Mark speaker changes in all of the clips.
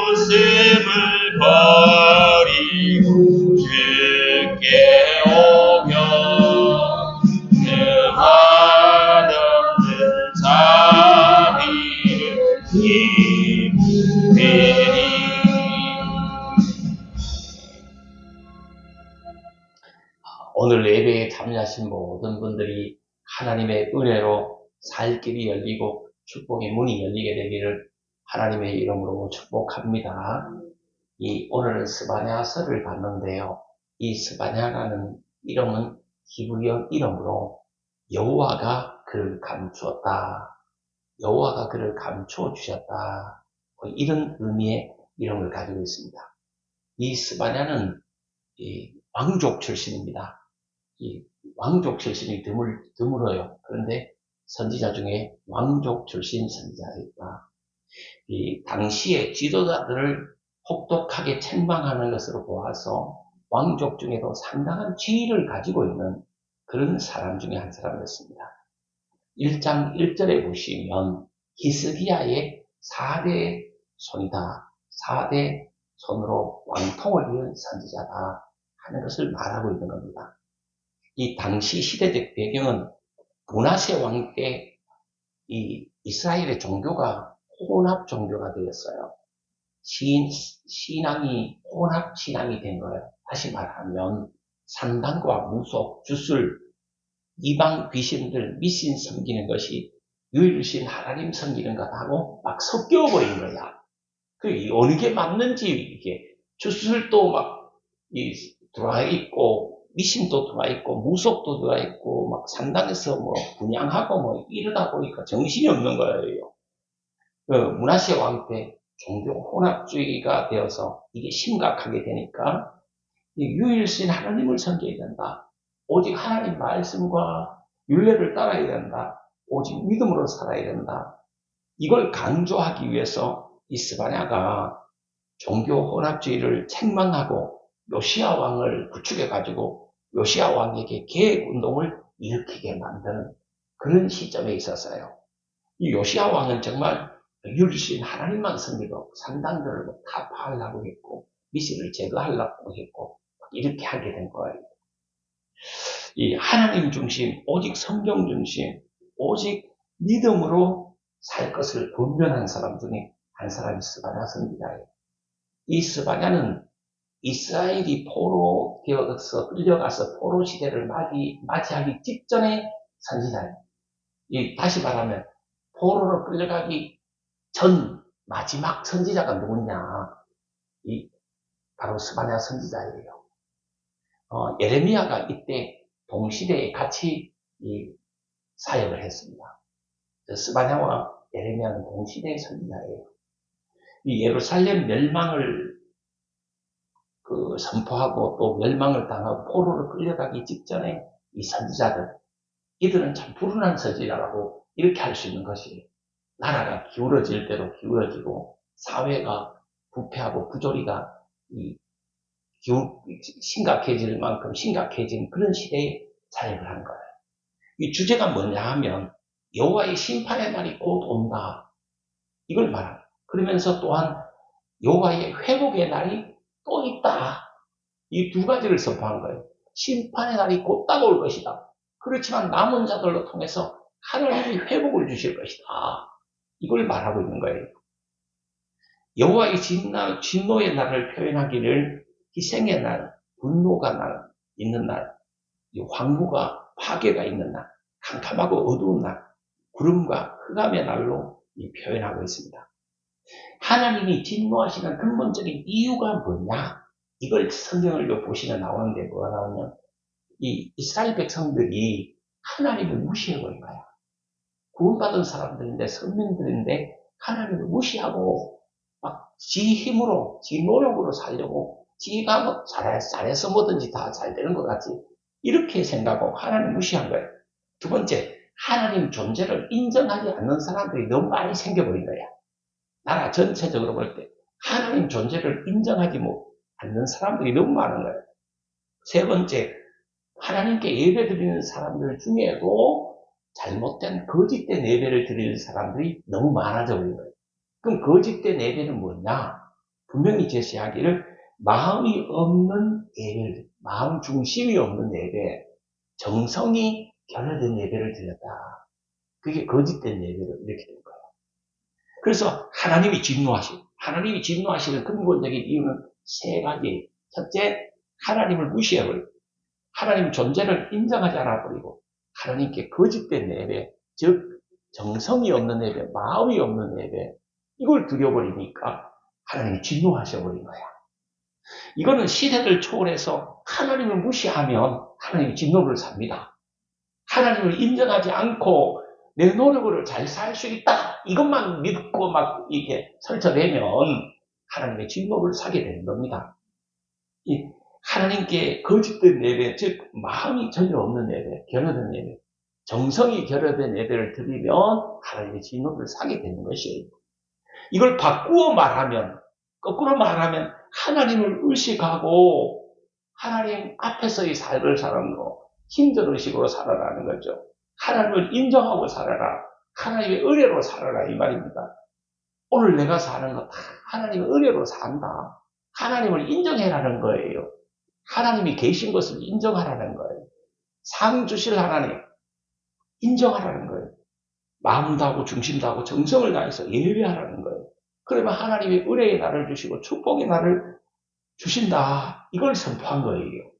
Speaker 1: 웃음을 버리고 주께 오며 그 한없는 자비를 기쁘리니. 오늘 예배에 참여하신 모든 분들이 하나님의 은혜로 살 길이 열리고 축복의 문이 열리게 되기를 하나님의 이름으로 축복합니다. 오늘은 스바냐서를 봤는데요. 이 스바냐라는 이름은 히브리어 이름으로 여호와가 그를 감추었다, 여호와가 그를 감추어 주셨다, 이런 의미의 이름을 가지고 있습니다. 이 스바냐는 왕족 출신입니다. 이 왕족 출신이 드물어요. 그런데 선지자 중에 왕족 출신 선지자가 있다. 이 당시의 지도자들을 혹독하게 책망하는 것으로 보아서 왕족 중에도 상당한 지위를 가지고 있는 그런 사람 중에 한 사람이었습니다. 1장 1절에 보시면 히스기야의 4대 손이다, 4대 손으로 왕통을 이은 선지자다 하는 것을 말하고 있는 겁니다. 이 당시 시대적 배경은 므낫세 왕 때 이 이스라엘의 종교가 혼합 종교가 되었어요. 신앙이 혼합 신앙이 된 거예요. 다시 말하면 산당과 무속, 주술, 이방 귀신들, 미신 섬기는 것이 유일신 하나님 섬기는 것하고 막 섞여버린 거야. 어느 게 맞는지, 이게 주술도 막 들어와 있고, 미신도 들어와 있고, 무속도 들어와 있고, 막 산당에서 뭐 분양하고 뭐 이러다 보니까 정신이 없는 거예요. 므낫세 왕 때 종교 혼합주의가 되어서 이게 심각하게 되니까 유일신 하나님을 섬겨야 된다. 오직 하나님 말씀과 율례를 따라야 된다. 오직 믿음으로 살아야 된다. 이걸 강조하기 위해서 이 스바냐가 종교 혼합주의를 책망하고 요시야 왕을 부추겨가지고 요시야 왕에게 개혁운동을 일으키게 만드는 그런 시점에 있었어요. 이 요시야 왕은 정말 유일신 하나님만 섬기고 산당들을 다 파하려고 했고 미신을 제거하려고 했고 이렇게 하게 된 거예요. 이 하나님 중심, 오직 성경 중심, 오직 믿음으로 살 것을 분별한 사람 중에 한 사람이 스바냐 선지자예요. 이 스바냐는 이스라엘이 포로 되어서 끌려가서 포로 시대를 맞이하기 직전의 선지자예요. 다시 말하면 포로로 끌려가기 전 마지막 선지자가 누구냐? 바로 스바냐 선지자예요. 예레미야가 이때 동시대에 같이 사역을 했습니다. 스바냐와 예레미야는 동시대의 선지자예요. 이 예루살렘 멸망을 선포하고 또 멸망을 당하고 포로로 끌려가기 직전에 이 선지자들, 이들은 참 불운한 선지자라고 이렇게 할 수 있는 것이에요. 나라가 기울어질 대로 기울어지고 사회가 부패하고 부조리가 심각해질 만큼 심각해진 그런 시대에 사역을 하는 거예요. 이 주제가 뭐냐 하면 여호와의 심판의 날이 곧 온다, 이걸 말합니다. 그러면서 또한 여호와의 회복의 날이 또 있다, 이 두 가지를 선포한 거예요. 심판의 날이 곧 다가올 것이다. 그렇지만 남은 자들로 통해서 하나님이 회복을 주실 것이다, 이걸 말하고 있는 거예요. 여호와의 진노의 날을 표현하기를 희생의 날, 분노가 있는 날, 황무가 파괴가 있는 날, 캄캄하고 어두운 날, 구름과 흑암의 날로 표현하고 있습니다. 하나님이 진노하시는 근본적인 이유가 뭐냐? 이걸 성경을 보시면 나오는데 뭐가 나오냐면 이스라엘 백성들이 하나님을 무시해버린 거야. 구원받은 사람들인데, 선민들인데 하나님을 무시하고 막 지 힘으로, 지 노력으로 살려고, 지가 뭐 잘해서 뭐든지 다 잘 되는 것 같지, 이렇게 생각하고 하나님 무시한 거예요. 두 번째, 하나님 존재를 인정하지 않는 사람들이 너무 많이 생겨버린 거야. 나라 전체적으로 볼 때 하나님 존재를 인정하지 않는 사람들이 너무 많은 거예요. 세 번째, 하나님께 예배 드리는 사람들 중에도 잘못된 거짓된 예배를 드리는 사람들이 너무 많아져 버린 거예요. 그럼 거짓된 예배는 뭐냐? 분명히 제시하기를 마음이 없는 예배를, 마음 중심이 없는 예배, 정성이 결여된 예배를 드렸다. 그게 거짓된 예배로 이렇게 된 거예요. 그래서 하나님이 진노하시는 근본적인 이유는 세 가지. 첫째, 하나님을 무시해버리고, 하나님 존재를 인정하지 않아버리고, 하나님께 거짓된 예배, 즉 정성이 없는 예배, 마음이 없는 예배, 이걸 드려버리니까 하나님이 진노하셔버린 거야. 이거는 시대를 초월해서 하나님을 무시하면 하나님이 진노를 삽니다. 하나님을 인정하지 않고 내 노력으로 잘 살 수 있다. 이것만 믿고 막 이게 설쳐내면 하나님의 진노를 사게 되는 겁니다. 이 하나님께 거짓된 예배, 즉 마음이 전혀 없는 예배, 결여된 예배, 정성이 결여된 예배를 드리면 하나님의 진노를 사게 되는 것이에요. 이걸 바꾸어 말하면, 거꾸로 말하면 하나님을 의식하고 하나님 앞에서의 삶을 사는 거, 힘전의식으로 살아라는 거죠. 하나님을 인정하고 살아라. 하나님의 은혜로 살아라 이 말입니다. 오늘 내가 사는 거 다 하나님의 은혜로 산다. 하나님을 인정해라는 거예요. 하나님이 계신 것을 인정하라는 거예요. 상 주실 하나님 인정하라는 거예요. 마음 다하고 중심 다하고 정성을 다해서 예배하라는 거예요. 그러면 하나님의 은혜의 날을 주시고 축복의 날을 주신다. 이걸 선포한 거예요.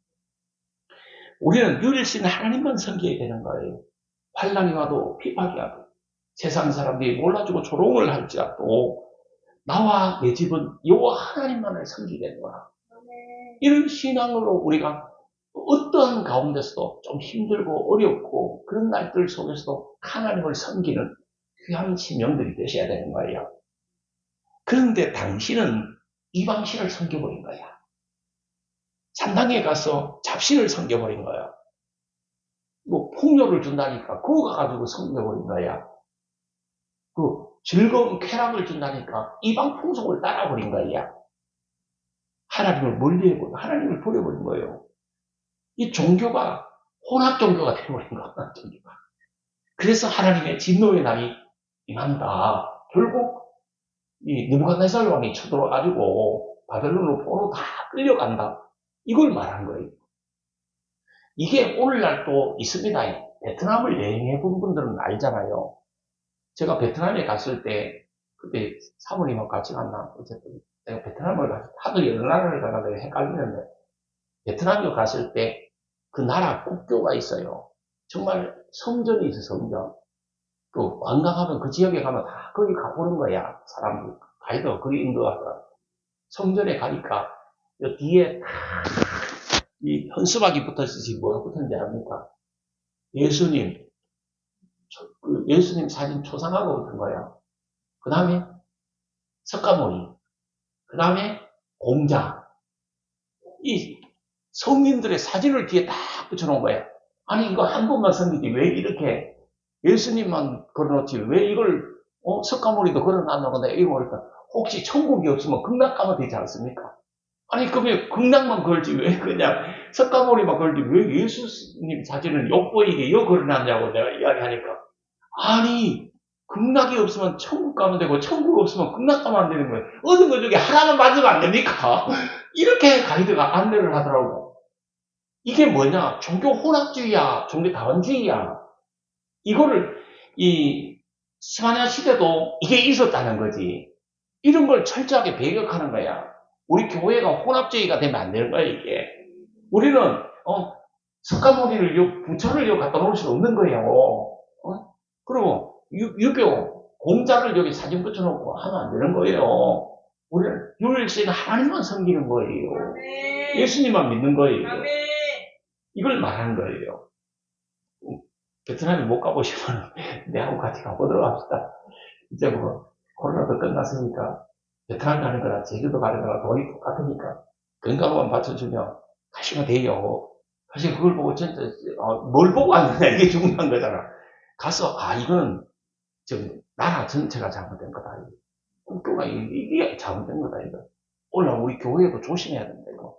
Speaker 1: 우리는 유일신 하나님만 섬겨야 되는 거예요. 환난이 와도 핍박이 와도 세상 사람들이 몰라주고 조롱을 할지라도 나와 내 집은 여호와 하나님만을 섬기게 되노라. 이런 신앙으로 우리가 어떠한 가운데서도 좀 힘들고 어렵고 그런 날들 속에서도 하나님을 섬기는 귀한 신령들이 되셔야 되는 거예요. 그런데 당신은 이방신을 섬겨버린 거야. 산당에 가서 잡신을 섬겨버린 거야. 뭐 풍요를 준다니까 그거 가지고 섬겨버린 거야. 그 즐거운 쾌락을 준다니까 이방 풍속을 따라버린 거야. 하나님을 멀리해버린, 하나님을 버려버린 거예요. 이 종교가 혼합 종교가 되어버린 거야. 혼합 종교가. 그래서 하나님의 진노의 날이 임한다. 결국 이 느부갓네살 왕이 쳐들어가지고 바벨론으로 포로 다 끌려간다. 이걸 말한 거예요. 이게 오늘날 또 있습니다. 베트남을 여행해 본 분들은 알잖아요. 제가 베트남에 갔을 때 그때 사모님하고 같이 갔나 어쨌든 내가 베트남을 하도 여러 나라를 가다 내가 헷갈리는데 베트남에 갔을 때 그 나라 국교가 있어요. 정말 성전이 있어 성전. 그 관광하면 그 지역에 가면 다 거기 가보는 거야. 사람들 가이드가 거기 인도하더라. 성전에 가니까 이 뒤에 다 이 현수막이 붙어있지 뭐가 붙었는지 압니까? 예수님, 그 예수님 사진 초상화가 붙은 거야. 그 다음에 석가모니, 그 다음에 공자. 이 성인들의 사진을 뒤에 딱 붙여놓은 거야. 아니 이거 한 번만 섬기지 왜 이렇게 예수님만 걸어놓지 왜 이걸 석가모니도 걸어놨나 근데 이거 모르니까 혹시 천국이 없으면 극락 가면 되지 않습니까? 아니 그러면 극락만 걸지 왜 그냥 석가모니만 걸지 왜 예수님 사진을 욕보이게 여 걸어놨냐고 내가 이야기하니까 아니 극락이 없으면 천국 가면 되고 천국 없으면 극락 가면 안 되는 거예요. 어느 것 중에 하나만 맞으면 안 됩니까? 이렇게 가이드가 안내를 하더라고. 이게 뭐냐? 종교 혼합주의야. 종교 다원주의야. 이거를 이 스바냐 시대도 이게 있었다는 거지. 이런 걸 철저하게 배격하는 거야. 우리 교회가 혼합주의가 되면 안 되는 거야 이게. 우리는 석가모니를 부처를 여기 갖다 놓을 수 없는 거예요. 그리고 유교 공자를 여기 사진 붙여놓고 하면 안 되는 거예요. 우리는 유일신 하나님만 섬기는 거예요. 예수님만 믿는 거예요. 이걸 말하는 거예요. 베트남에 못 가보시면 내하고 같이 가보도록 합시다. 이제 뭐 코로나도 끝났으니까 베트남 가는 거랑 제주도 가는 거랑 돈이 똑같으니까 건강만 받쳐주면 가시면 돼요. 사실 그걸 보고 진짜 뭘 보고 왔느냐 이게 중요한 거잖아. 가서 이거는 지금 나라 전체가 잘못된 거다. 국교가 이게 잘못된 거다 이거. 오늘 우리 교회도 조심해야 된다 이거.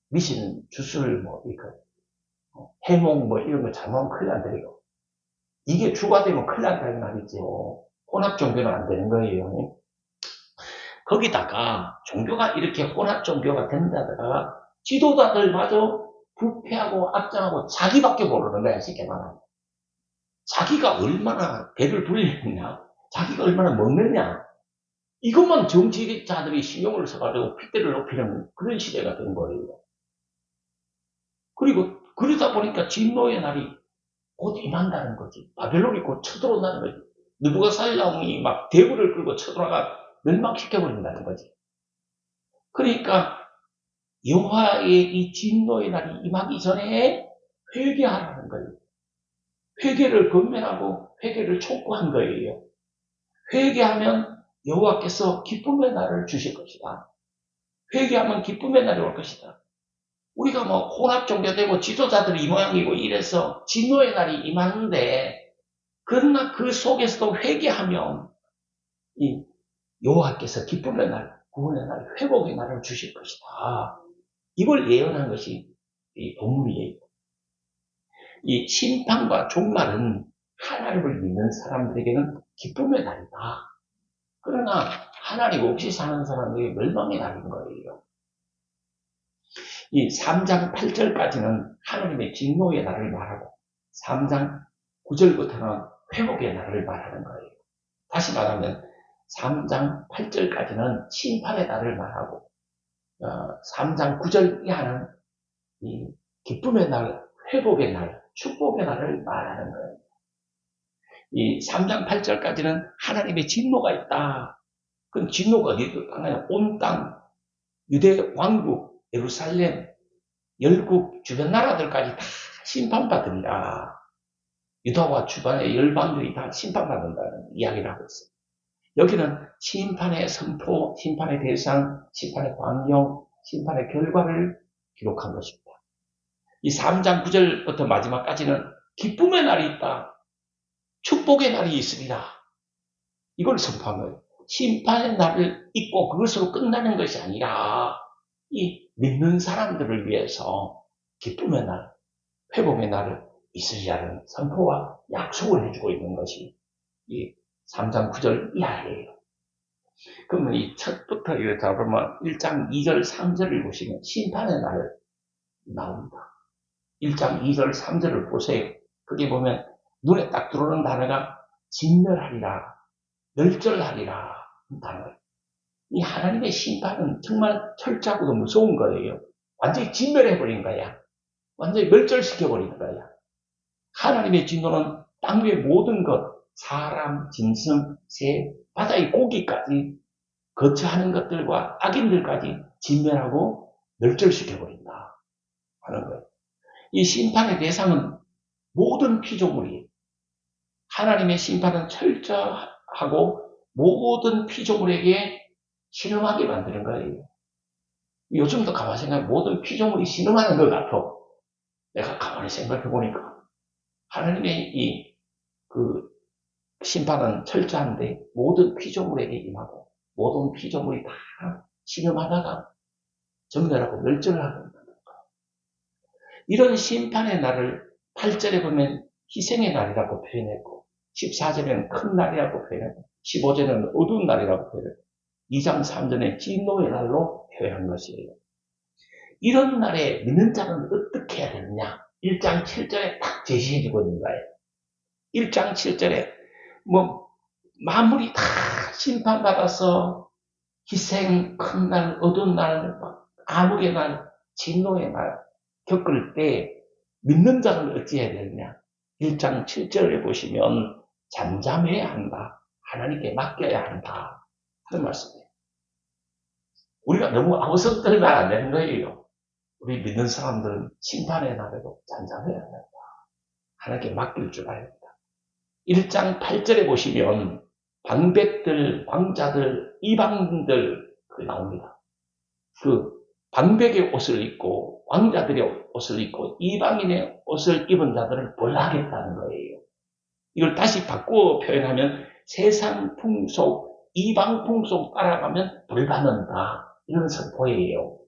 Speaker 1: 미신 주술 뭐 이거 해몽 뭐 이런 거 잘못하면 큰일 난다 이거. 이게 주가 되면 큰일 난다는 말이죠. 혼합 종교는 안 되는 거예요. 거기다가 종교가 이렇게 혼합 종교가 된다다가 지도자들마저 부패하고 악정하고 자기밖에 모르는 거야, 쉽게 말하면. 자기가 얼마나 배를 불리느냐, 자기가 얼마나 먹느냐, 이것만 정치자들이 신경을 써가지고 핏대를 높이는 그런 시대가 된 거예요. 그리고 그러다 보니까 진노의 날이 곧 임한다는 거지. 바벨론이 곧 쳐들어온다는 거지. 느부갓네살이 막 대구를 끌고 쳐들어가 멸망시켜버린다는 거지. 그러니까 여호와의 이 진노의 날이 임하기 전에 회개하라는 거예요. 회개를 권면하고 회개를 촉구한 거예요. 회개하면 여호와께서 기쁨의 날을 주실 것이다. 회개하면 기쁨의 날이 올 것이다. 우리가 뭐 혼합 종교되고 지도자들이 이 모양이고 이래서 진노의 날이 임하는데, 그러나 그 속에서도 회개하면 이 여호와께서 기쁨의 날, 구원의 날, 회복의 날을 주실 것이다. 이걸 예언한 것이 이 본문이에요. 이 심판과 종말은 하나님을 믿는 사람들에게는 기쁨의 날이다. 그러나 하나님 없이 사는 사람들에게 멸망의 날인 거예요. 이 3장 8절까지는 하나님의 진노의 날을 말하고 3장 9절부터는 회복의 날을 말하는 거예요. 다시 말하면 3장 8절까지는 심판의 날을 말하고 3장 9절 이하는 이 기쁨의 날, 회복의 날, 축복의 날을 말하는 거예요. 이 3장 8절까지는 하나님의 진노가 있다. 그럼 진노가 어디도 땅에 온 땅, 유대 왕국, 예루살렘, 열국 주변 나라들까지 다 심판받으리라. 유다와 주변의 열방들이 다 심판받는다는 이야기를 하고 있어요. 여기는 심판의 선포, 심판의 대상, 심판의 광경, 심판의 결과를 기록한 것입니다. 이 3장 9절부터 마지막까지는 기쁨의 날이 있다. 축복의 날이 있으리라. 이걸 선포한 거예요. 심판의 날을 잊고 그것으로 끝나는 것이 아니라 이 믿는 사람들을 위해서 기쁨의 날, 회복의 날을 있으리라는 선포와 약속을 해주고 있는 것이 이 3장 9절 이하예요. 그러면 이 첫부터 이거 잡으면 1장 2절 3절을 보시면 심판의 날 나옵니다. 1장 2절 3절을 보세요. 그게 보면 눈에 딱 들어오는 단어가 진멸하리라, 멸절하리라 단어예요. 이 하나님의 심판은 정말 철저하고도 무서운 거예요. 완전히 진멸해버린 거야. 완전히 멸절시켜버린 거야. 하나님의 진노는 땅 위의 모든 것, 사람, 짐승, 새, 바다의 고기까지 거처하는 것들과 악인들까지 진멸하고 멸절시켜버린다 하는 거예요. 이 심판의 대상은 모든 피조물이에요. 하나님의 심판은 철저하고 모든 피조물에게 신음하게 만드는 거예요. 요즘도 가만히 생각해 모든 피조물이 신음하는 것 같아. 내가 가만히 생각해 보니까 하나님의 그 심판은 철저한데 모든 피조물에게 임하고 모든 피조물이 다 신음하다가 정멸하고 멸절을 하고 있는 거예요. 이런 심판의 날을 8절에 보면 희생의 날이라고 표현했고 14절에는 큰 날이라고 표현했고 15절에는 어두운 날이라고 표현했고 2장 3절에 진노의 날로 표현한 것이에요. 이런 날에 믿는 자는 어떻게 해야 되느냐? 1장 7절에 딱 제시해주고 있는 거예요. 1장 7절에 만물이 다 심판받아서 희생, 큰 날, 어두운 날, 암흑의 날, 진노의 날 겪을 때 믿는 자는 어찌해야 되느냐? 1장 7절에 보시면 잠잠해야 한다. 하나님께 맡겨야 한다. 하는 말씀이에요. 우리가 너무 아무 성 떨면 안 되는 거예요. 우리 믿는 사람들은 심판의 날에도 잠잠해야 한다. 하나님께 맡길 줄 알아야 합니다. 1장 8절에 보시면 방백들, 왕자들, 이방인들 나옵니다. 그 방백의 옷을 입고 왕자들의 옷을 입고 이방인의 옷을 입은 자들을 벌하겠다는 거예요. 이걸 다시 바꾸어 표현하면 세상 풍속, 이방 풍속 따라가면 벌받는다. 이런 선포예요.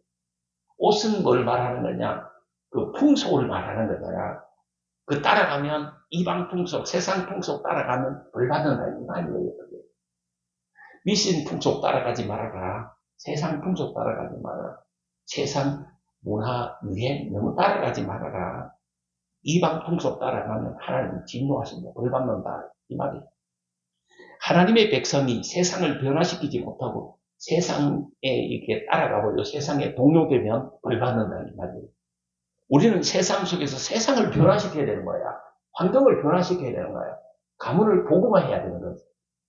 Speaker 1: 옷은 뭘 말하는 거냐? 그 풍속을 말하는 거잖아. 그 따라가면 이방 풍속, 세상 풍속 따라가면 벌받는다. 이 말이에요. 미신 풍속 따라가지 말아라. 세상 풍속 따라가지 말아라. 세상 문화, 유행 너무 따라가지 말아라. 이방 풍속 따라가면 하나님 진노하신다. 벌 받는다. 이 말이에요. 하나님의 백성이 세상을 변화시키지 못하고 세상에 이렇게 따라가버려 세상에 동요되면 벌 받는다는 말이에요. 우리는 세상 속에서 세상을 변화시켜야 되는 거야. 환경을 변화시켜야 되는 거야. 가문을 복음화해야 되는 거지.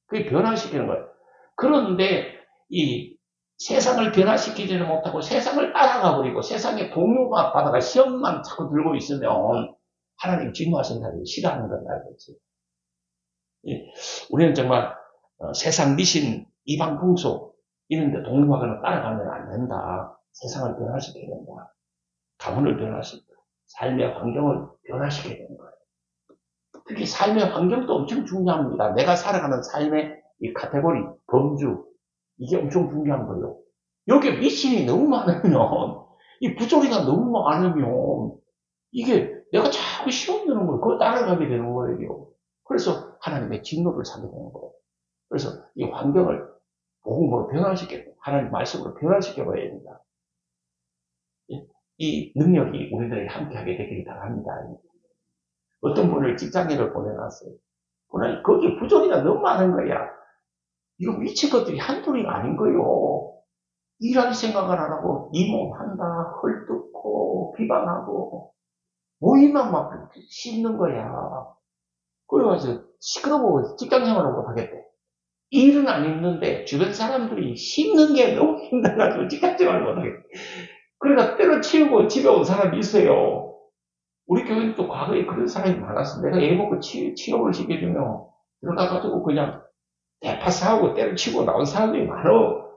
Speaker 1: 그게 변화시키는 거예요. 그런데 이 세상을 변화시키지는 못하고 세상을 따라가 버리고 세상의 동요만 받아가 시험만 자꾸 들고 있으면 하나님 진노하신다고 싫어하는 건 알겠지. 우리는 정말 세상 미신 이방 풍속 이런 데 동요하거나 따라가면 안 된다. 세상을 변화시켜야 된다. 가문을 변화시켜 삶의 환경을 변화시켜야 되는 거예요. 특히 삶의 환경도 엄청 중요합니다. 내가 살아가는 삶의 이 카테고리, 범주, 이게 엄청 중요한 거예요. 여기에 미신이 너무 많으면, 이 부조리가 너무 많으면, 이게 내가 자꾸 시험 드는 거예요. 그거 따라가게 되는 거예요. 그래서 하나님의 진노를 사게 되는 거예요. 그래서 이 환경을 복음으로 변화시켜, 하나님 말씀으로 변화시켜 봐야 됩니다. 이 능력이 우리들이 함께하게 되기를 바랍니다. 어떤 분을 직장인을 보내놨어요. 보내 거기에 부조리가 너무 많은 거야. 이거 미친 것들이 한둘이 아닌 거요. 일할 생각을 안 하고 이몽한다, 헐뜯고 비방하고 모임만 막 씹는 거야. 그래가지고 시끄러워 직장생활을 못하겠대. 일은 안 힘든데 주변 사람들이 씹는 게 너무 힘들어가지고 직장생활을 못하겠대. 그러니까 때려치우고 집에 온 사람이 있어요. 우리 교회는 또 과거에 그런 사람이 많았어. 내가 애 먹고 취업을 시켜주면 들어가가지고 그냥 대파사하고 때려치고 나온 사람들이 많어.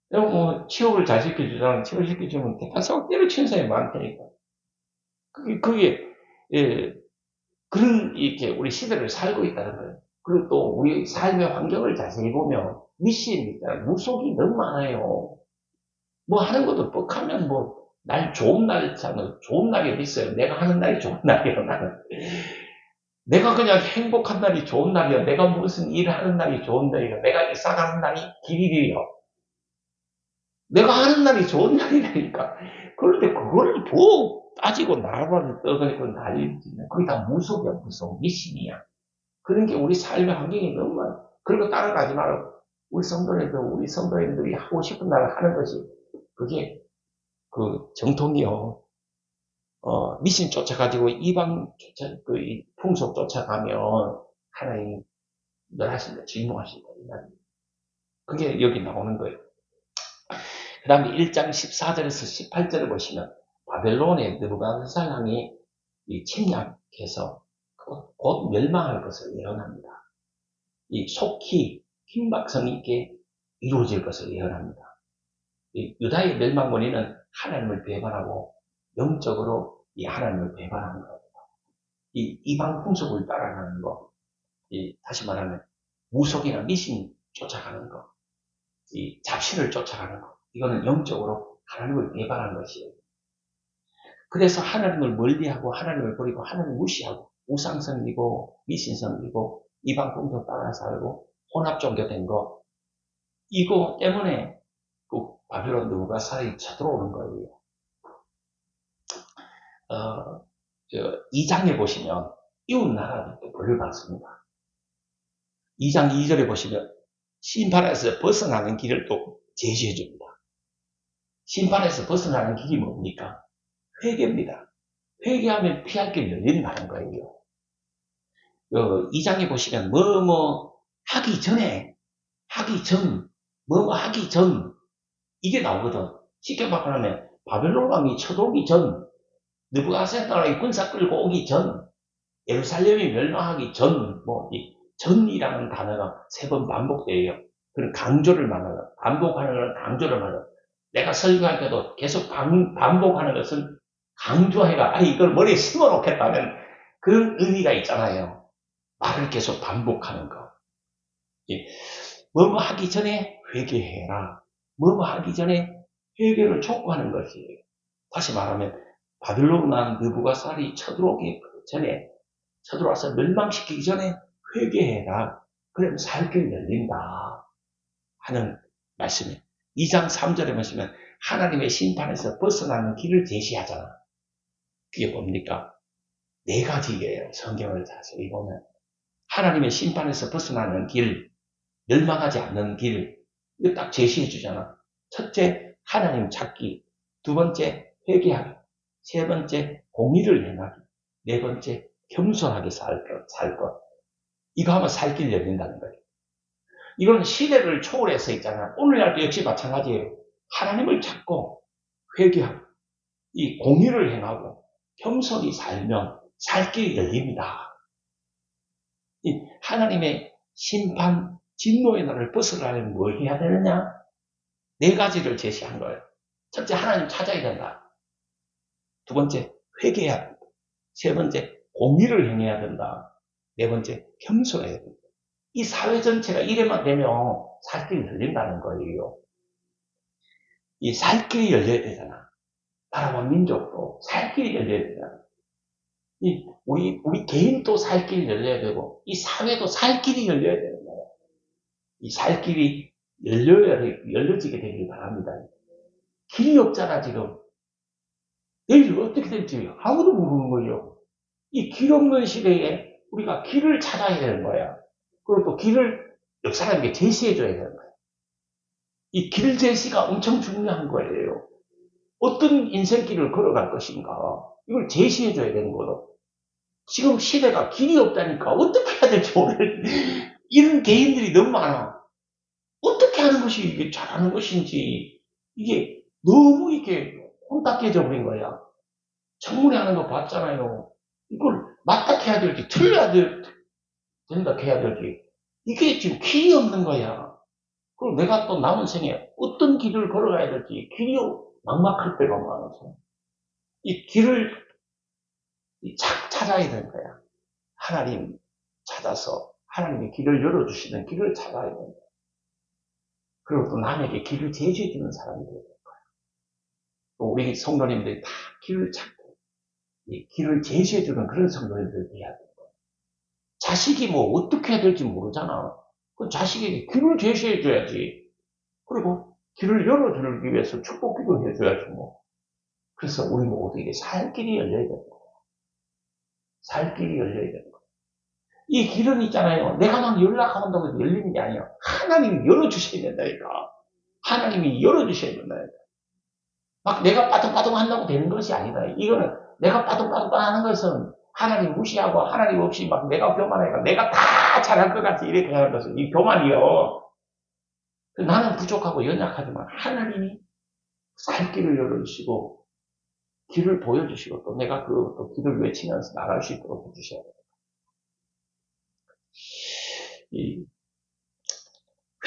Speaker 1: 내가 뭐 취업을 잘 시켜주잖아. 취업을 시켜주면 대파사하고 때려치는 사람이 많다니까. 그게 예, 그런 이렇게 우리 시대를 살고 있다는 거예요. 그리고 또 우리 삶의 환경을 자세히 보면 미신, 무속이 너무 많아요. 뭐 하는 것도 뻑하면 뭐 날 좋은 날잖아. 좋은 날이 있어요. 내가 하는 날이 좋은 날이에요. 나는. 내가 그냥 행복한 날이 좋은 날이야. 내가 무슨 일을 하는 날이 좋은 날이야. 내가 이사 가는 날이 길이에요. 내가 하는 날이 좋은 날이라니까. 그런데 그걸 따지고 나발을 떠가지고 난리지. 그게 다 무속이야, 무속. 미신이야. 그런 게 우리 삶의 환경이 너무 많아. 그리고 따라가지 말고, 우리 성도님들이 하고 싶은 날 하는 것이, 그게, 정통이요. 미신 쫓아가지고 이 풍속 쫓아가면, 하나님, 늘 하신다, 진노하신다. 그게 여기 나오는 거예요. 그 다음에 1장 14절에서 18절을 보시면, 바벨론의 느부갓네살 왕이 침략해서 곧 멸망할 것을 예언합니다. 이 속히 흰박성 있게 이루어질 것을 예언합니다. 유다의 멸망 원인은 하나님을 배반하고 영적으로 이 하나님을 배반하는 겁니다. 이 이방 풍속을 따라가는 거, 다시 말하면 무속이나 미신 쫓아가는 거, 이 잡신을 쫓아가는 거, 이거는 영적으로 하나님을 배반하는 것이에요. 그래서 하나님을 멀리하고 하나님을 버리고 하나님을 무시하고 우상성이고 미신성이고 이방 풍속 따라 살고 혼합 종교 된 거, 이거 때문에 그 바벨론 느부갓네살이 쳐들어오는 거예요. 2장에 보시면 이웃 나라들도 벌을 받습니다. 2장 2절에 보시면 심판에서 벗어나는 길을 또 제시해 줍니다. 심판에서 벗어나는 길이 뭡니까? 회개입니다. 회개하면 피할 길 열린다는 거예요. 2장에 보시면 하기 전 이게 나오거든. 쉽게 말하면 바벨론 왕이 쳐들어오기 전, 느부갓네살이 군사 끌고 오기 전, 예루살렘이 멸망하기 전, 이 전이라는 단어가 3번 반복돼요. 그런 강조를 말하는, 반복하는 건 강조를 말하는. 내가 설교할 때도 계속 반복하는 것은 강조해가, 이걸 머리에 심어 놓겠다는 그런 의미가 있잖아요. 말을 계속 반복하는 거. 뭐뭐 하기 전에 회개해라. 뭐뭐 하기 전에 회개를 촉구하는 것이에요. 다시 말하면 바빌론 왕 느부갓네살이 쳐들어오기 전에, 쳐들어와서 멸망시키기 전에 회개해라. 그러면 살 길 열린다. 하는 말씀이에요. 2장 3절에 보시면 하나님의 심판에서 벗어나는 길을 제시하잖아. 그게 뭡니까? 4가지예요. 성경을 자세히 보면. 하나님의 심판에서 벗어나는 길, 멸망하지 않는 길, 이거 딱 제시해 주잖아. 첫째, 하나님 찾기. 두 번째, 회개하기. 세 번째, 공의를 행하기. 네 번째, 겸손하게 살 것. 이거 하면 살 길 열린다는 거예요. 이건 시대를 초월해서 있잖아. 오늘날도 역시 마찬가지예요. 하나님을 찾고 회개하고 이 공의를 행하고 겸손히 살면 살 길이 열립니다. 이 하나님의 심판, 진노의 날을 벗어나려면 뭘 해야 되느냐? 4가지를 제시한 거예요. 첫째, 하나님 찾아야 된다. 두 번째, 회개해야 된다. 세 번째, 공의를 행해야 된다. 네 번째, 겸손해야 된다. 이 사회 전체가 이래만 되면 살 길이 열린다는 거예요. 이 살 길이 열려야 되잖아. 나라와 민족도 살 길이 열려야 되잖아. 우리 개인도 살 길이 열려야 되고, 이 사회도 살 길이 열려야 되는 거예요. 이 살 길이 열려지게 되길 바랍니다. 길이 없잖아, 지금. 내일 어떻게 될지 아무도 모르는 거예요. 이 길 없는 시대에 우리가 길을 찾아야 되는 거야. 그리고 또 길을 옆 사람에게 제시해줘야 되는 거야. 이 길 제시가 엄청 중요한 거예요. 어떤 인생길을 걸어갈 것인가. 이걸 제시해줘야 되는 거예요. 지금 시대가 길이 없다니까 어떻게 해야 될지 모르겠어요. 이런 개인들이 너무 많아. 어떻게 하는 것이 이게 잘하는 것인지 이게 너무 이게 혼탁해져 버린 거야. 청문회 하는 거 봤잖아요. 이걸 맞다 해야 될지 틀려야 된다 해야 될지 이게 지금 길이 없는 거야. 그리고 내가 또 남은 생에 어떤 길을 걸어가야 될지 길이 막막할 때가 많아서 이 길을 찾아야 되는 거야. 하나님 찾아서 하나님의 길을 열어주시는 길을 찾아야 된다. 그리고 또 남에게 길을 제시해주는 사람이 되는 거야. 또 우리 성도님들이 다 길을 찾고 이 길을 제시해주는 그런 성도님들 돼야 돼. 자식이 뭐 어떻게 해야 될지 모르잖아. 그 자식에게 길을 제시해줘야지. 그리고 길을 열어주기 위해서 축복기도 해줘야지 뭐. 그래서 우리 모두에게 살 길이 열려야 되는 거야. 살 길이 열려야 되는 거야. 이 길은 있잖아요. 내가 막 연락한다고 해서 열리는 게 아니야. 하나님이 열어주셔야 된다니까. 하나님이 열어주셔야 된다니까. 막 내가 빠둥빠둥 한다고 되는 것이 아니다. 이거는 내가 빠둥빠둥 하는 것은 하나님 무시하고 하나님 없이 막 내가 교만하니까 내가 다 잘할 것 같이 이렇게 하는 것은 이 교만이요. 나는 부족하고 연약하지만 하나님이 살 길을 열어주시고 길을 보여주시고 또 내가 또 길을 외치면서 나갈 수 있도록 해주셔야 돼요. 이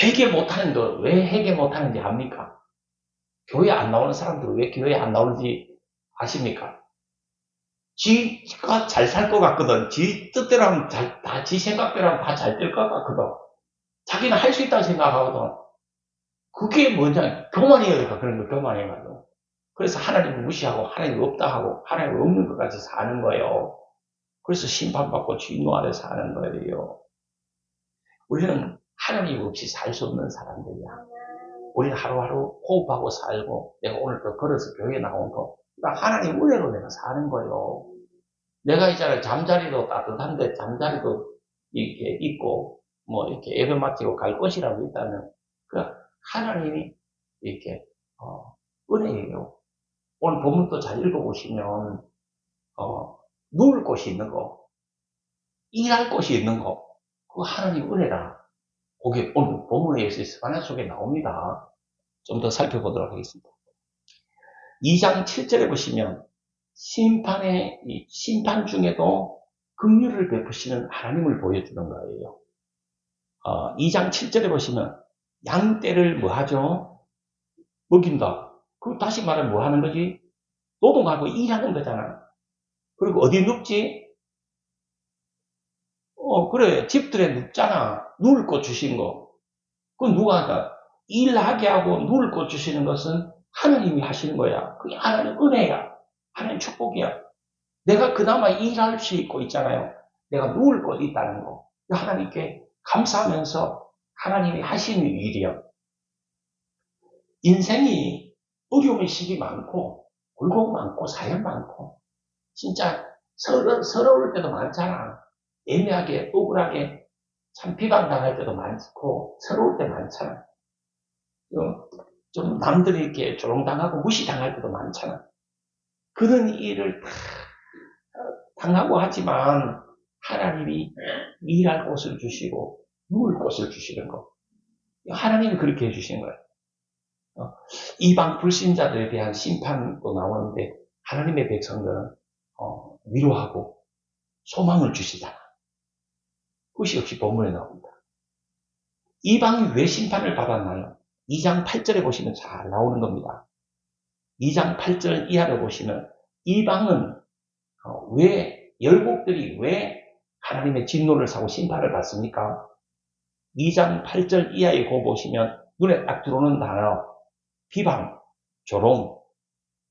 Speaker 1: 회개 못하는 거 왜 회개 못하는지 압니까? 교회 안 나오는 사람들은 왜 교회 안 나오는지 아십니까? 지가 잘 살 것 같거든. 지 뜻대로 하면 지 생각대로 하면 다 잘 될 것 같거든. 자기는 할 수 있다고 생각하거든. 그게 뭐냐? 교만이니까 그런 거, 교만해가지고. 그래서 하나님을 무시하고 하나님 없다 하고 하나님 없는 것 같이 사는 거예요. 그래서 심판받고 진노 아래 사는 거예요. 우리는 하나님 없이 살 수 없는 사람들이야. 우리는 하루하루 호흡하고 살고 내가 오늘 또 걸어서 교회 나온 거 그러니까 하나님 은혜로 내가 사는 거예요. 내가 있잖아요. 잠자리도 따뜻한데 잠자리도 이렇게 있고 뭐 이렇게 예배 마치고 갈 곳이라고 있다면 그 하나님이 이렇게 은혜예요. 오늘 본문도 잘 읽어보시면 누울 곳이 있는 거, 일할 곳이 있는 거, 그거 하나님 은혜다. 그게 오늘 본문에 스가랴 속에 나옵니다. 좀 더 살펴보도록 하겠습니다. 2장 7절에 보시면 심판 중에도 긍휼을 베푸시는 하나님을 보여주는 거예요. 2장 7절에 보시면 양떼를 뭐 하죠? 먹인다. 그럼 다시 말하면 뭐 하는 거지? 노동하고 일하는 거잖아. 그리고 어디 눕지? 그래. 집들에 눕잖아. 누울 곳 주신 거. 그건 누가 할까? 일하게 하고 누울 곳 주시는 것은 하나님이 하시는 거야. 그게 하나님 은혜야. 하나님 축복이야. 내가 그나마 일할 수 있고 있잖아요. 내가 누울 곳이 있다는 거. 하나님께 감사하면서 하나님이 하시는 일이야. 인생이 어려운 시기 많고, 굴곡 많고, 사연 많고, 진짜 서러울 때도 많잖아. 애매하게, 억울하게, 참 비방당할 때도 많고, 서러울 때 많잖아. 좀 남들이 이렇게 조롱당하고 무시당할 때도 많잖아. 그런 일을 다 당하고 하지만 하나님이 일할 곳을 주시고 누울 곳을 주시는 거. 하나님이 그렇게 해주시는 거예요. 이방 불신자들에 대한 심판도 나오는데 하나님의 백성들은 위로하고 소망을 주시잖아. 그것이 역시 본문에 나옵니다. 이방이 왜 심판을 받았나요? 2장 8절에 보시면 잘 나오는 겁니다. 2장 8절 이하를 보시면 이방은 왜 열국들이 왜 하나님의 진노를 사고 심판을 받습니까? 2장 8절 이하에 거 보시면 눈에 딱 들어오는 단어 비방, 조롱,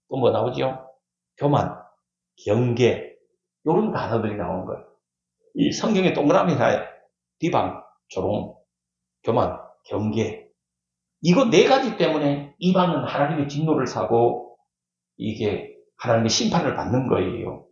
Speaker 1: 또 뭐 나오죠? 교만, 경계 이런 단어들이 나오는 거예요. 이 성경에 동그라미 나요. 비방, 조롱, 교만, 경계 이거 네 가지 때문에 이방은 하나님의 진노를 사고 이게 하나님의 심판을 받는 거예요.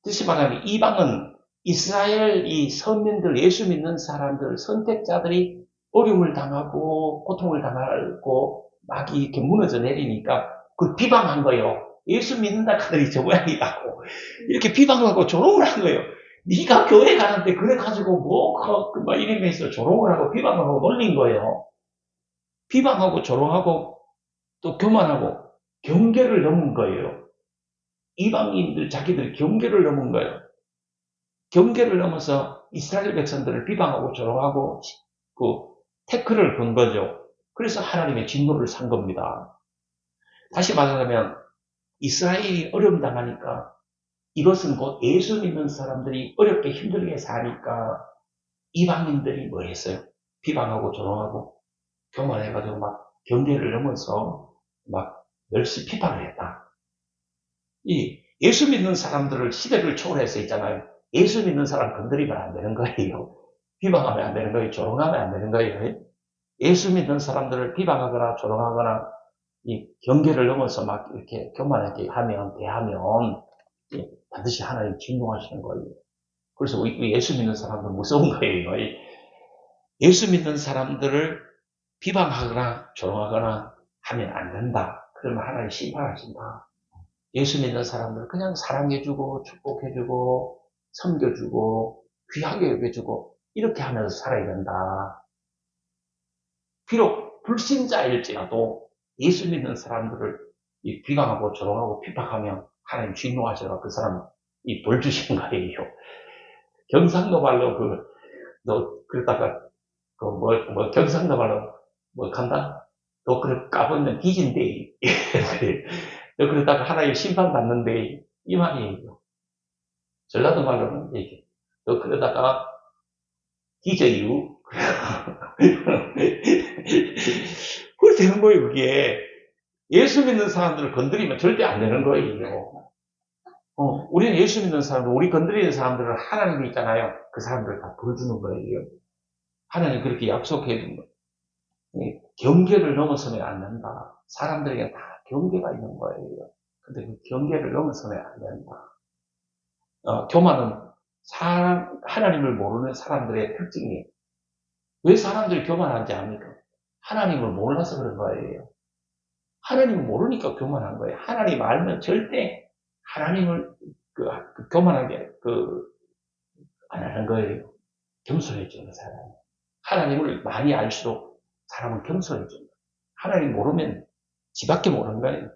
Speaker 1: 뜻이 말하면 이방은 이스라엘 이 선민들, 예수 믿는 사람들, 선택자들이 어려움을 당하고 고통을 당하고 막 이렇게 무너져 내리니까 그걸 비방한 거예요. 예수 믿는다 카들이 저 모양이라고 이렇게 비방하고 조롱을 한 거예요. 네가 교회 가는데 그래 가지고 뭐 이러면서 조롱을 하고 비방하고 놀린 거예요. 비방하고 조롱하고 또 교만하고 경계를 넘은 거예요. 이방인들 자기들 경계를 넘은 거예요. 경계를 넘어서 이스라엘 백성들을 비방하고 조롱하고 그 태클을 건 거죠. 그래서 하나님의 진노를 산 겁니다. 다시 말하자면 이스라엘이 어려움 당하니까 이것은 곧 예수 믿는 사람들이 어렵게 힘들게 사니까 이방인들이 뭐 했어요? 비방하고 조롱하고 교만해가지고 막 경계를 넘어서 막 멸시 비판을 했다. 이 예수 믿는 사람들을 시대를 초월해서 있잖아요. 예수 믿는 사람 건드리면 안 되는 거예요. 비방하면 안 되는 거예요. 조롱하면 안 되는 거예요. 예수 믿는 사람들을 비방하거나 조롱하거나 이 경계를 넘어서 막 이렇게 교만하게 하면 대하면 반드시 하나님 진노하시는 거예요. 그래서 우리 예수 믿는 사람들은 무서운 거예요. 예수 믿는 사람들을 비방하거나 조롱하거나 하면 안 된다. 그러면 하나님 심판하신다. 예수 믿는 사람들 그냥 사랑해주고 축복해주고 섬겨주고 귀하게 여겨주고 이렇게 하면서 살아야 된다. 비록 불신자일지라도 예수 믿는 사람들을 비방하고 조롱하고 핍박하면 하나님 진노하셔서 그 사람 벌 주시는 거예요. 경상도 말로 너 그러다가 경상도 말로 간다? 너 그래 까보면 뒤진대. 너 그러다가 하나님 심판 받는데 이 말이에요. 전라도 말로는 이게 너 그러다가 뒤져요. 그렇게 되는 거예요. 그게 예수 믿는 사람들을 건드리면 절대 안 되는 거예요. 우리는 예수 믿는 사람들, 우리 건드리는 사람들은 하나님이 있잖아요. 그 사람들을 다 벌주는 거예요. 하나님 그렇게 약속해 준 거예요. 경계를 넘어서면 안 된다. 사람들에게 다 경계가 있는 거예요. 근데 그 경계를 넘어서면 안 된다. 교만은 하나님을 모르는 사람들의 특징이에요. 왜 사람들이 교만한지 압니까? 하나님을 몰라서 그런 거예요. 하나님을 모르니까 교만한 거예요. 하나님 알면 절대 하나님을 교만하게 안 하는 거예요. 겸손해지는 사람. 하나님을 많이 알수록 사람은 겸손해집니다. 하나님 모르면 지밖에 모르는 거예요.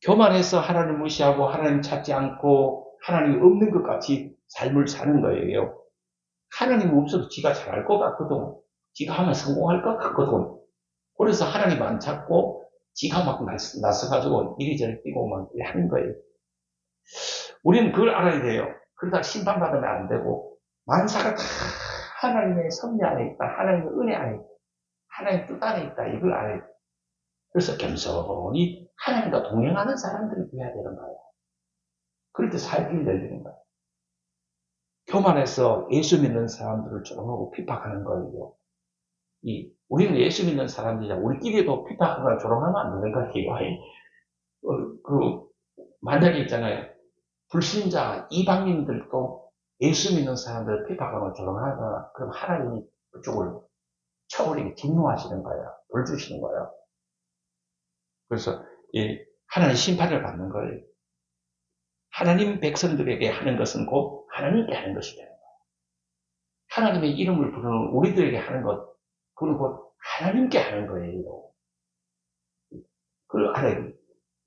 Speaker 1: 교만해서 하나님 무시하고 하나님 찾지 않고 하나님 없는 것 같이 삶을 사는 거예요. 하나님 없어도 지가 잘할 것 같거든. 지가 하면 성공할 것 같거든. 그래서 하나님 안 찾고 지가 막 나서가지고 이리저리 뛰고 막 하는 거예요. 우리는 그걸 알아야 돼요. 그러다 심판받으면 안 되고 만사가 다 하나님의 섭리 안에 있다. 하나님의 은혜 안에 있다. 하나님의 뜻 안에 있다. 이걸 알아야 돼요. 그래서 겸손히 하나님과 동행하는 사람들이 돼야 되는 거예요. 그럴 때 살길이 열리는 거예요. 교만해서 예수 믿는 사람들을 조롱하고 핍박하는 거예요. 우리는 예수 믿는 사람들이야. 우리끼리도 핍박하거나 조롱하면 안 되는 거예요. 만약에 있잖아요. 불신자, 이방인들도 예수 믿는 사람들을 핍박하거나 조롱하거나, 그럼 하나님이 그쪽을 쳐버리게 진노하시는 거예요. 벌 주시는 거예요. 그래서, 하나님 심판을 받는 거예요. 하나님 백성들에게 하는 것은 곧 하나님께 하는 것이 되는 거예요. 하나님의 이름을 부르는 우리들에게 하는 것, 그건 곧 하나님께 하는 거예요. 그리고 하나님,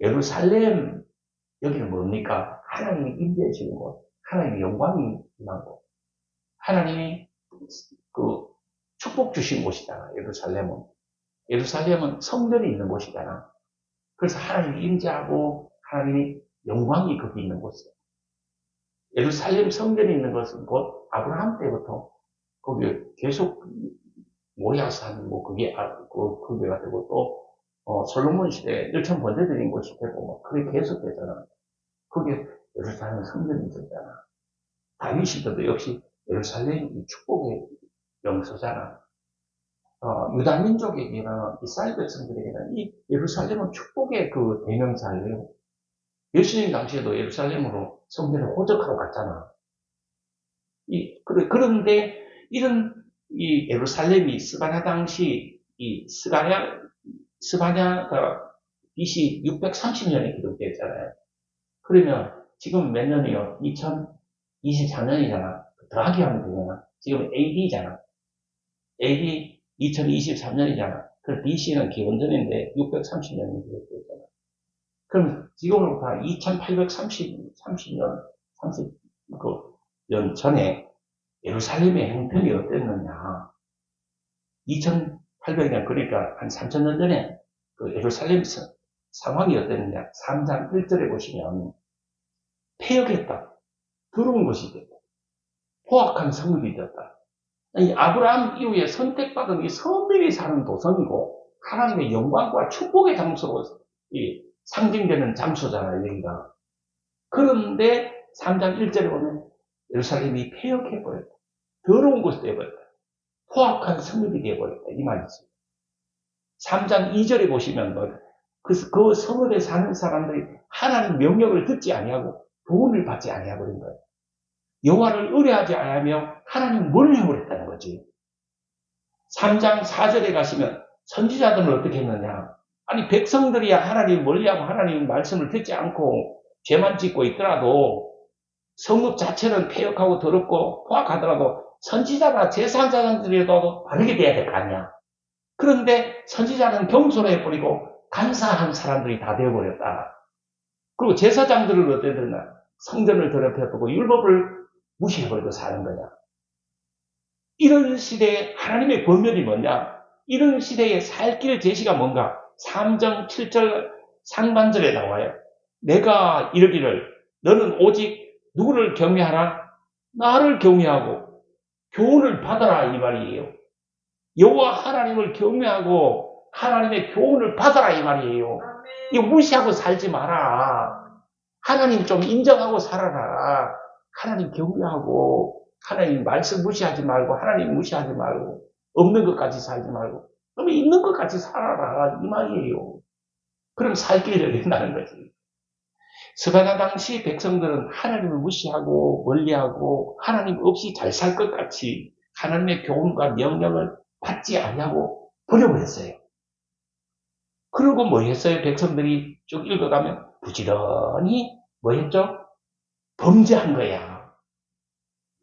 Speaker 1: 예루살렘, 여기는 뭡니까? 하나님이 임재하시는 곳, 하나님의 영광이 임한 곳, 하나님이 축복 주신 곳이잖아, 예루살렘은. 예루살렘은 성전이 있는 곳이잖아. 그래서 하나님이 임재하고 하나님이 영광이 거기 있는 곳이에요. 예루살렘 성전이 있는 것은 곧 아브라함 때부터 거기 계속 모리아산, 그게가 되고 또, 솔로몬 시대에 열천 번제드린 곳이 되고, 그게 계속되잖아. 그게 예루살렘 성전이 되잖아. 다윗 시대도 역시 예루살렘이 축복의 명소잖아. 유다 민족에게는, 이스라엘 백성들에게는 이 예루살렘은 축복의 그 대명사예요. 예수님 당시에도 예루살렘으로 성전을 호적하러 갔잖아. 그런데 이 예루살렘이 스바냐 당시 스바냐가 BC 630년에 기록되었잖아요. 그러면 지금 몇 년이요? 2024년이잖아. 더하기 하면 되잖아. 지금 AD잖아. AD 2023년이잖아. 그 BC는 기원전인데 630년이 기록되었잖아. 그럼 지금으로부터 2830년, 30년 전에 예루살렘의 형편이 어땠느냐. 2800년, 그러니까 한 3000년 전에 그 예루살렘 상황이 어땠느냐. 3장 1절에 보시면 폐역했다. 더러운 것이 됐다. 포악한 성읍이 되었다. 아브라함 이후에 선택받은 이 선민이 사는 도성이고 하나님의 영광과 축복의 장소로 상징되는 장소잖아요, 여기가. 그런데 3장 1절에 보면 예루살렘이 폐역해버렸다. 더러운 곳이 되어버렸다. 포악한 성읍이 되어버렸다. 이 말이지. 3장 2절에 보시면 그 성읍에 사는 사람들이 하나님 명령을 듣지 아니하고 도움을 받지 아니하버린 거예요. 여호와를 의뢰하지 아니하며 하나님 멀리해버렸다는 거지. 3장 4절에 가시면 선지자들은 어떻게 했느냐. 아니 백성들이야 하나님 멀리하고 하나님 말씀을 듣지 않고 죄만 짓고 있더라도 성읍 자체는 폐역하고 더럽고 포악하더라도 선지자나 제사장들이라도 바르게 돼야 될 거 아니야. 그런데 선지자는 경솔해버리고 간사한 사람들이 다 되어버렸다. 그리고 제사장들은 어떻게 되나? 성전을 더럽혀두고 율법을 무시해버리고 사는 거야. 이런 시대에 하나님의 권면이 뭐냐? 이런 시대에 살 길 제시가 뭔가? 3장 7절 상반절에 나와요. 내가 이르기를 너는 오직 누구를 경외하라? 나를 경외하고 교훈을 받아라 이 말이에요. 여호와 하나님을 경외하고 하나님의 교훈을 받아라 이 말이에요. 이거 무시하고 살지 마라. 하나님 좀 인정하고 살아라. 하나님 경외하고 하나님 말씀 무시하지 말고 하나님 무시하지 말고 없는 것까지 살지 말고 그러면 있는 것까지 살아라 이 말이에요. 그럼 살 길이 열린다는 거지. 스바냐 당시 백성들은 하나님을 무시하고 멀리하고 하나님 없이 잘 살 것 같이 하나님의 교훈과 명령을 받지 아니하고 버려버렸어요. 그리고 뭐 했어요? 백성들이 쭉 읽어가면 부지런히 뭐 했죠? 범죄한 거야.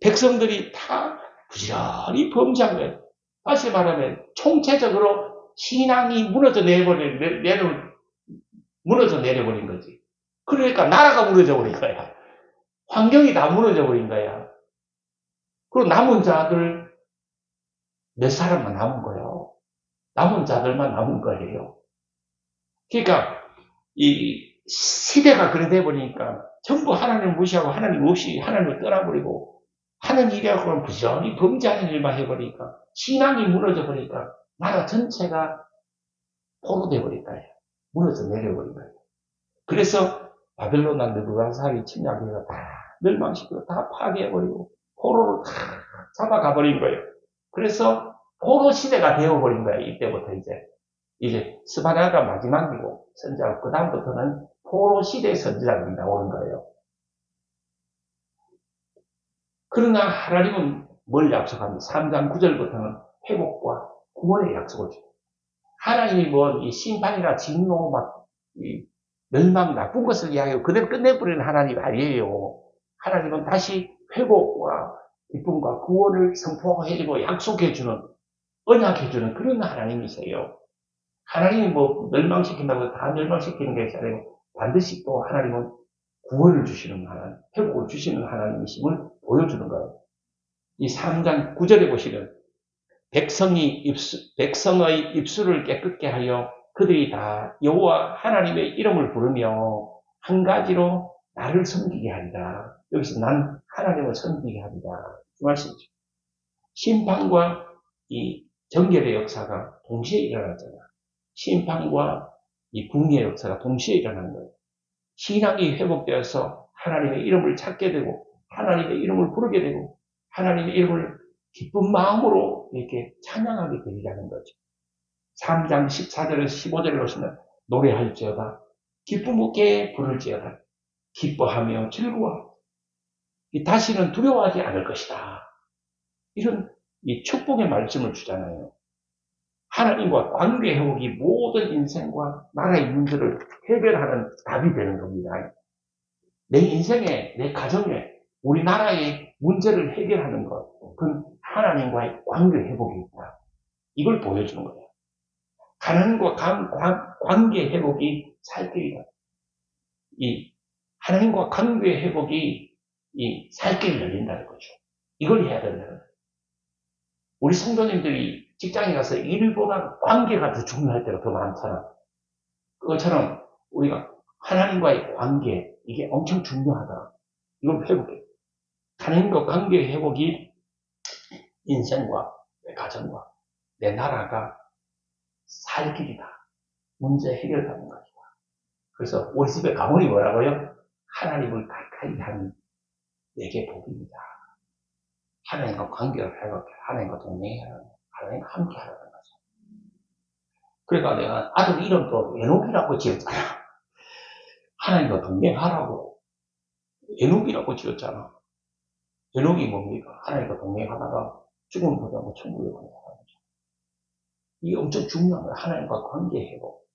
Speaker 1: 백성들이 다 부지런히 범죄한 거야. 다시 말하면 총체적으로 신앙이 무너져 내려버린 거지. 그러니까 나라가 무너져 버린 거야. 환경이 다 무너져 버린 거야. 그리고 남은 자들 몇 사람만 남은 거예요. 남은 자들만 남은 거예요. 그러니까 이 시대가 그래 돼 버리니까 전부 하나님을 무시하고 하나님 없이 하나님을 떠나버리고 하는 일이라고는 부지런히 범죄하는 일만 해버리니까 신앙이 무너져 버리니까 나라 전체가 포로돼 버린 거예요. 무너져 내려버린 거예요. 그래서 바벨론과 느부갓네살이 침략해서 다 멸망시키고 다 파괴해버리고 포로로 다 잡아가버린 거예요. 그래서 포로 시대가 되어버린 거예요. 이때부터 이제 스바냐가 마지막이고 선지자고 그 다음부터는 포로 시대 선지자들이 나오는 거예요. 그러나 하나님은 뭘 약속합니까? 3장 9절부터는 회복과 구원의 약속을 줘요. 하나님이 이 심판이나 진노, 멸망, 나쁜 것을 이야기하고 그대로 끝내버리는 하나님 아니에요. 하나님은 다시 회복과 기쁨과 구원을 선포해주고 약속해주는, 언약해주는 그런 하나님이세요. 하나님이 멸망시킨다고 다 멸망시키는 게 아니고 반드시 또 하나님은 구원을 주시는 하나님, 회복을 주시는 하나님이심을 보여주는 거예요. 이 3장 9절에 보시면 백성의 입술을 깨끗게 하여 그들이 다 여호와 하나님의 이름을 부르며 한 가지로 나를 섬기게 하리라. 여기서 난 하나님을 섬기게 하리라. 그 말씀이죠. 심판과 이 정결의 역사가 동시에 일어나잖아. 심판과 이 궁리의 역사가 동시에 일어나는 거예요. 신앙이 회복되어서 하나님의 이름을 찾게 되고 하나님의 이름을 부르게 되고 하나님의 이름을 기쁜 마음으로 이렇게 찬양하게 되리라는 거죠. 3장 14절에서 15절에 보시면 노래할지어다 기쁨 있게 부를지어다 기뻐하며 즐거워 다시는 두려워하지 않을 것이다. 이런 이 축복의 말씀을 주잖아요. 하나님과 관계 회복이 모든 인생과 나라의 문제를 해결하는 답이 되는 겁니다. 내 인생에, 내 가정에, 우리나라의 문제를 해결하는 것, 그건 하나님과의 관계 회복이 있다. 이걸 보여주는 거예요. 하나님과 관계 회복이 살 길이다. 이 하나님과 관계 회복이 이 살 길을 열린다는 거죠. 이걸 해야 된다는 거예요. 우리 성도님들이 직장에 가서 일보다 관계가 더 중요할 때가 더 많잖아. 그것처럼 우리가 하나님과의 관계, 이게 엄청 중요하다. 이걸 회복해. 하나님과 관계 회복이 인생과 내 가정과 내 나라가 살 길이다. 문제 해결하는 것이다. 그래서 우리 집에 가문이 뭐라고요? 하나님을 가까이 하는 내게 복입니다. 하나님과 관계를 회복해. 하나님과 동행하는, 하나님과 함께 하라는 거죠. 그러니까 내가 아들 이름도 에녹이라고 지었잖아. 하나님과 동행하라고 에녹이라고 지었잖아. 에녹이 뭡니까? 하나님과 동행하다가 죽음보다 천국에 가는 거죠. 이게 엄청 중요한 거야. 하나님과 관계 회복.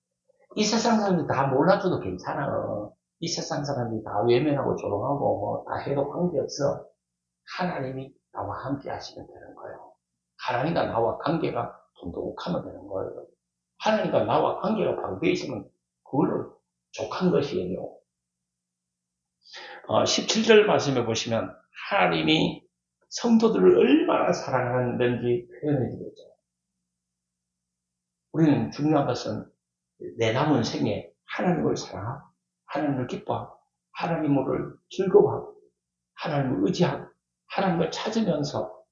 Speaker 1: 이 세상 사람들이 다 몰라줘도 괜찮아. 이 세상 사람들이 다 외면하고 조롱하고 다 해도 관계없어. 하나님이 나와 함께 하시면 되는 거예요. 하나님과 나와 관계가 돈독하면 되는 거예요. 하나님과 나와 관계가 방되어 있으면 그걸로 족한 것이에요. 17절 말씀해 보시면 하나님이 성도들을 얼마나 사랑하는지 표현해 주고 있죠. 우리는 중요한 것은 내 남은 생에 하나님을 사랑하고 하나님을 기뻐하고 하나님을 즐거워하고 하나님을 의지하고 하나님을 찾으면서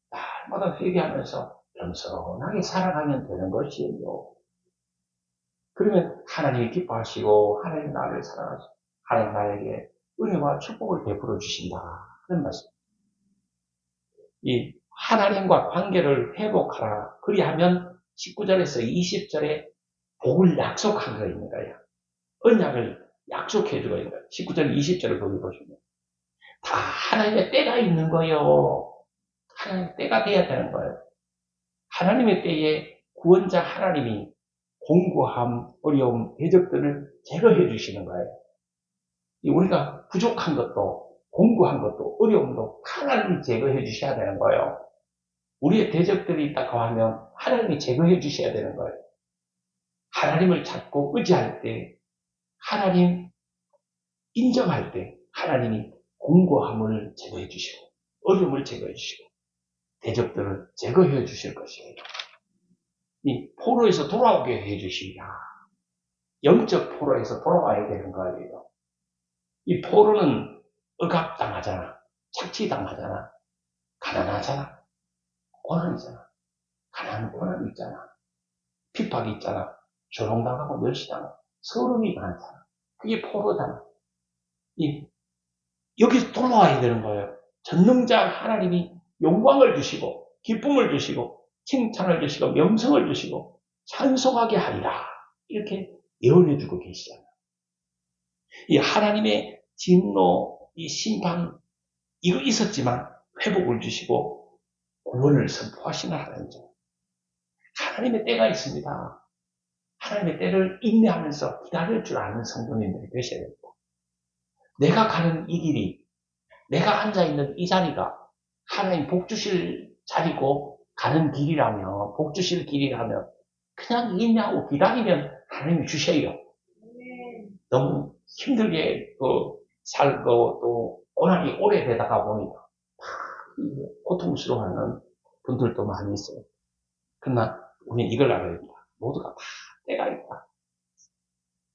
Speaker 1: 날마다 회개하면서 겸손하게 살아가면 되는 것이에요. 그러면 하나님이 기뻐하시고 하나님 나를 사랑하시고 하나님 나에게 은혜와 축복을 베풀어 주신다 하는 말씀. 이 하나님과 관계를 회복하라. 그리하면 19절에서 20절에 복을 약속한 거 있는 거예요. 언약을 약속해 주고 있는 거예요. 19절 20절을 거기 보시면 다 하나님의 때가 있는 거예요. 하나님의 때가 돼야 되는 거예요. 하나님의 때에 구원자 하나님이 공고함, 어려움, 대적들을 제거해 주시는 거예요. 우리가 부족한 것도 공고한 것도 어려움도 하나님이 제거해 주셔야 되는 거예요. 우리의 대적들이 있다고 하면 하나님이 제거해 주셔야 되는 거예요. 하나님을 찾고 의지할 때 하나님 인정할 때 하나님이 공고함을 제거해 주시고 어려움을 제거해 주시고 대적들을 제거해 주실 것이에요. 이 포로에서 돌아오게 해 주시라. 영적 포로에서 돌아와야 되는 거예요. 이 포로는 억압당하잖아. 착취당하잖아. 가난하잖아. 고난이잖아. 가난 고난이 있잖아. 핍박이 있잖아. 조롱당하고 멸시당하고 서름이 많잖아. 그게 포로잖아. 여기서 돌아와야 되는 거예요. 전능자 하나님이 영광을 주시고 기쁨을 주시고 칭찬을 주시고 명성을 주시고 찬송하게 하리라. 이렇게 예언해 주고 계시잖아요. 이 하나님의 진노, 이 심판, 이거 있었지만 회복을 주시고 구원을 선포하시는 하나님이죠. 하나님의 때가 있습니다. 하나님의 때를 인내하면서 기다릴 줄 아는 성도님들이 되셔야 됩니다. 내가 가는 이 길이, 내가 앉아있는 이 자리가 하나님 복 주실 자리고 가는 길이라면, 복 주실 길이라면 그냥 인내하고 기다리면 하나님이 주셔요. 너무 힘들게 살고 또 고난이 오래되다가 보니까 고통스러워하는 분들도 많이 있어요. 그러나 우리는 이걸 알아야 됩니다. 모두가 다 때가 있다.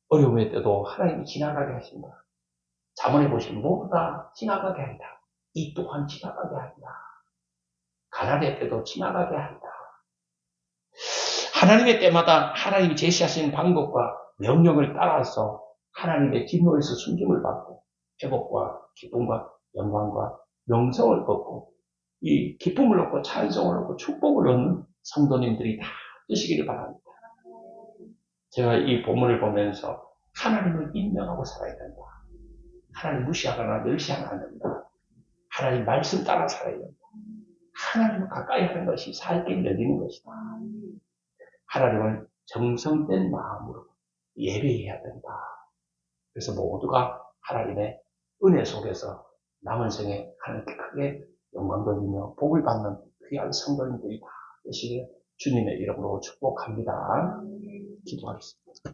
Speaker 1: 어려움의 때도 하나님이 지나가게 하신다. 잠언에 보시면 모두 다 지나가게 한다. 이 또한 지나가게 한다. 가난의 때도 지나가게 한다. 하나님의 때마다 하나님이 제시하신 방법과 명령을 따라서 하나님의 진노에서 숨김을 받고 회복과 기쁨과 영광과 명성을 얻고 이 기쁨을 얻고 찬송을 얻고 축복을 얻는 성도님들이 다 되시기를 바랍니다. 제가 이 본문을 보면서 하나님을 인정하고 살아야 된다. 하나님 무시하거나 멸시하면 안 된다. 하나님 말씀 따라 살아야 된다. 하나님을 가까이 하는 것이 살길 여기는 것이다. 하나님을 정성된 마음으로 예배해야 된다. 그래서 모두가 하나님의 은혜 속에서 남은 생에 하나님께 크게 영광 돌리며 복을 받는 귀한 성도님들이 다 되시길 주님의 이름으로 축복합니다. 기도하겠습니다.